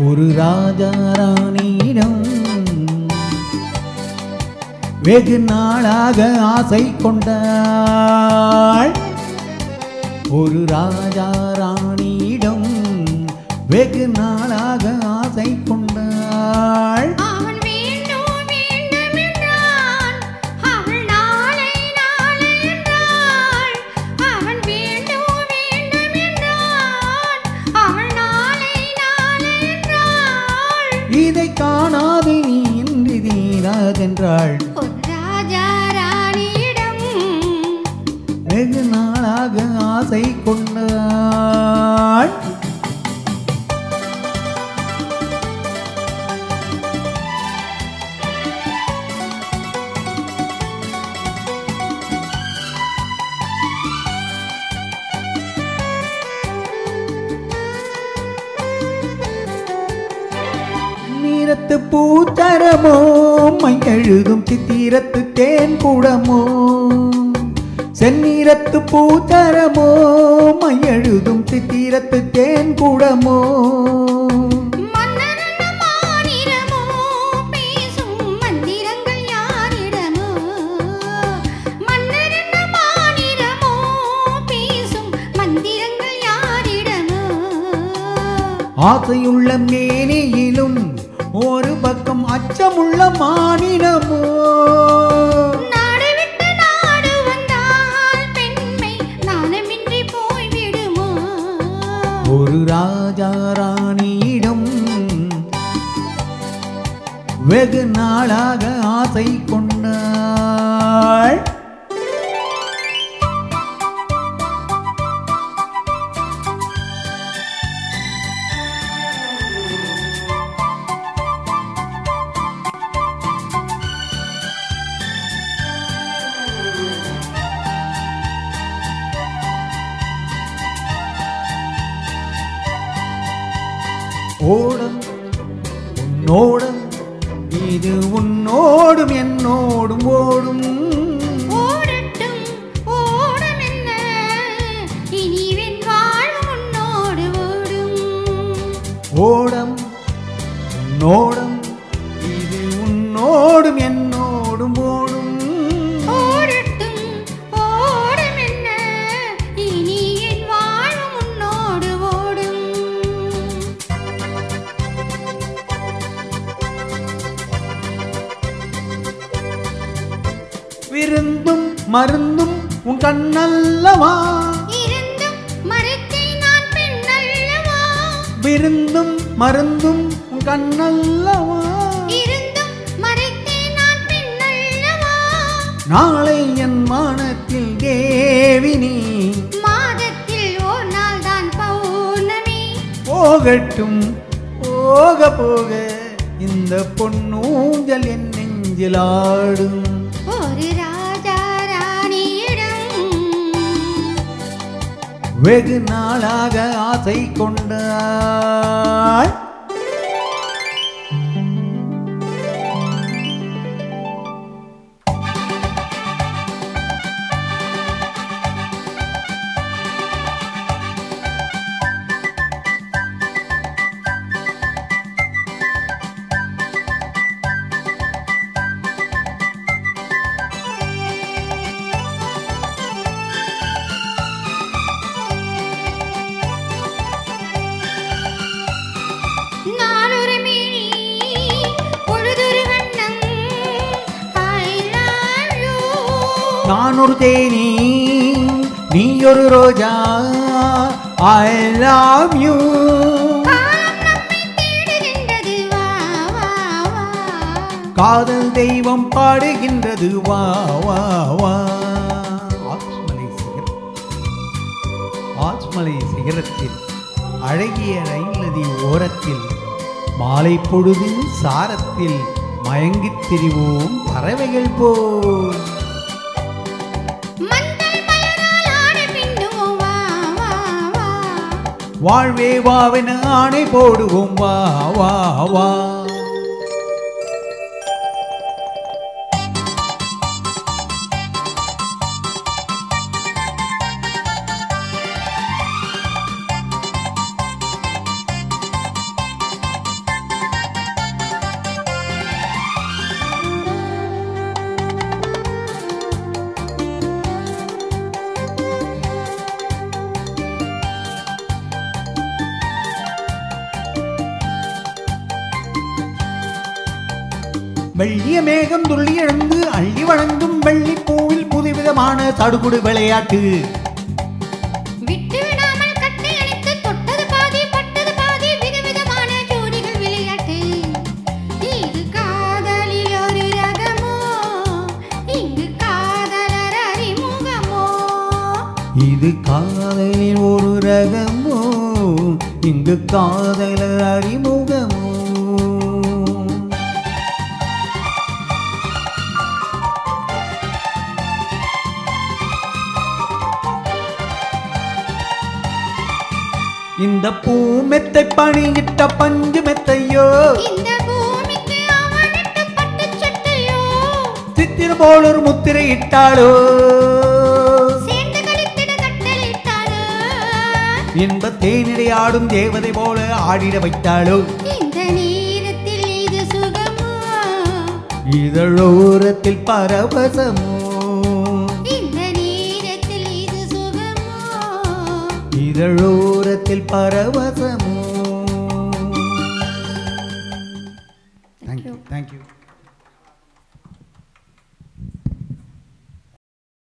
ஒரு ராஜா ராணியிடம் வெகு நாளாக ஆசை கொண்டாள். ஒரு ராஜா ராணியிடம் வெகு நாளாக ஆசை கொண்டாள். அவன் வேண்டும் வேண்டும் என்றான், அவள் நாளை நாளை என்றாள். அவன் வேண்டும் வேண்டும் என்றான், அவள் நாளை நாளை என்றாள். இதை காணாது நீ இன்றி தீராதென்றாள். ஒரு ராஜா ராணியிடம் வெகு நாளாக ஆசை கொண்டாள். நீரத்து பூச்சரமோ மையெழுதும் சித்திரத்து தேன் கூடமோ. செந்நீரத்து பூச்சரமோ மையெழுதும் சித்திரத்து தேன் கூடமோ. மன்னரன்ன மாநிலமோ பேசும் மந்திரங்கள் யாரிடமோ. மன்னரன்ன மாநிலமோ பேசும் மந்திரங்கள் யாரிடமோ. ஆசையுள்ள மேனியிலும் ஒரு பக்கம் அச்சமுள்ள மானிடமோ. நாடு விட்டு நாடு வந்தால் பெண்மை நாணமின்றி போய்விடுமோ. ஒரு ராஜா ராணியிடம் வெகு நாளாக ஆசை கொண்டாள். ஓடம் உன்னோடம் இது உன்னோடும் என்னோடும் ஓடும். ஓடட்டும் ஓடம் என்ன, இனி வெண் வாழ்வு உன்னோடு ஓடும். ஓடம் உன்னோடம் இது உன்னோடும் என்னோடும் ஓடும். ஓடட்டும் ஓடம் என்ன, இனி என் வாழ்வு உன்னோடு ஓடும். விருந்தும் மருந்தும் உன் கண்ணல்லவா. இருந்தும் மறுத்தேன் நான் பெண்ணல்லவா. விருந்தும் மருந்தும் உன் கண்ணல்லவா. இருந்தும் மறுத்தேன் நான் பெண்ணல்லவா. நாளை என் மானத்தில் தேவினி. மாதத்தில் ஓர் நாள் தான் பௌர்ணமி. போகட்டும் போக போக இந்த பொன்னூஞ்சல் என் நெஞ்சில் ஆடும். ஒரு ராஜா ராணியிடம் வெகு நாளாக ஆசை கொண்டாள். நாளொரு மேனி பொழுதொரு வண்ணம். I love you. நான் ஒரு தேனி நீ ஒரு ரோஜா. I love you. காலம் நம்மை தேடுகின்றது வா வா வா. காதல் தெய்வம் பாடுகின்றது வா வா வா. ஆச்மலை சிகரத்தில் அழகிய ரயில் நதி ஓரத்தில் மாலை பொழுதின் சாரத்தில் மயங்கித் திரிவோம் பறவைகள் போல். மஞ்சள் மலரால் ஆடை பின்னுவோம் வா வா வா. வாழ்வே வாவென ஆணை போடுவோம் வா வா வா. வெள்ளிய மேகம் துள்ளி எழுந்து அள்ளி வழங்கும் வெள்ளி பூவில் புதுவிதமான சடுகுடு விளையாட்டு. விட்டு விடாமல் கட்டை அணைத்து தொட்டது பாதி பட்டது பாதி விதவிதமான ஜோடிகள் விளையாட்டு. இது காதலில் ஒரு ரகமோ, இங்கு காதலர் அறிமுகமோ. இது காதலில் ஒரு ரகமோ, இங்கு காதலர் அறிமுகமோ. இந்த பூமெத்தை பணியிட்ட பஞ்சு மெத்தையோ, இந்த பூமிக்கு அவனிட்டு பட்டு சட்டையோ, சித்திர போல் ஒரு முத்திரை இட்டாளோ, சேர்ந்து கழித்திட கட்டளையிட்டாளோ, இன்ப தேனிடை ஆடும் தேவதை போல ஆடிட வைத்தாளோ. இந்த நேரத்தில் இது சுகமோ, இதழோரத்தில் பரவசமோ, இந்த நேரத்தில் இது சுகமோ, இதழோரத்தில் பரவசமோ.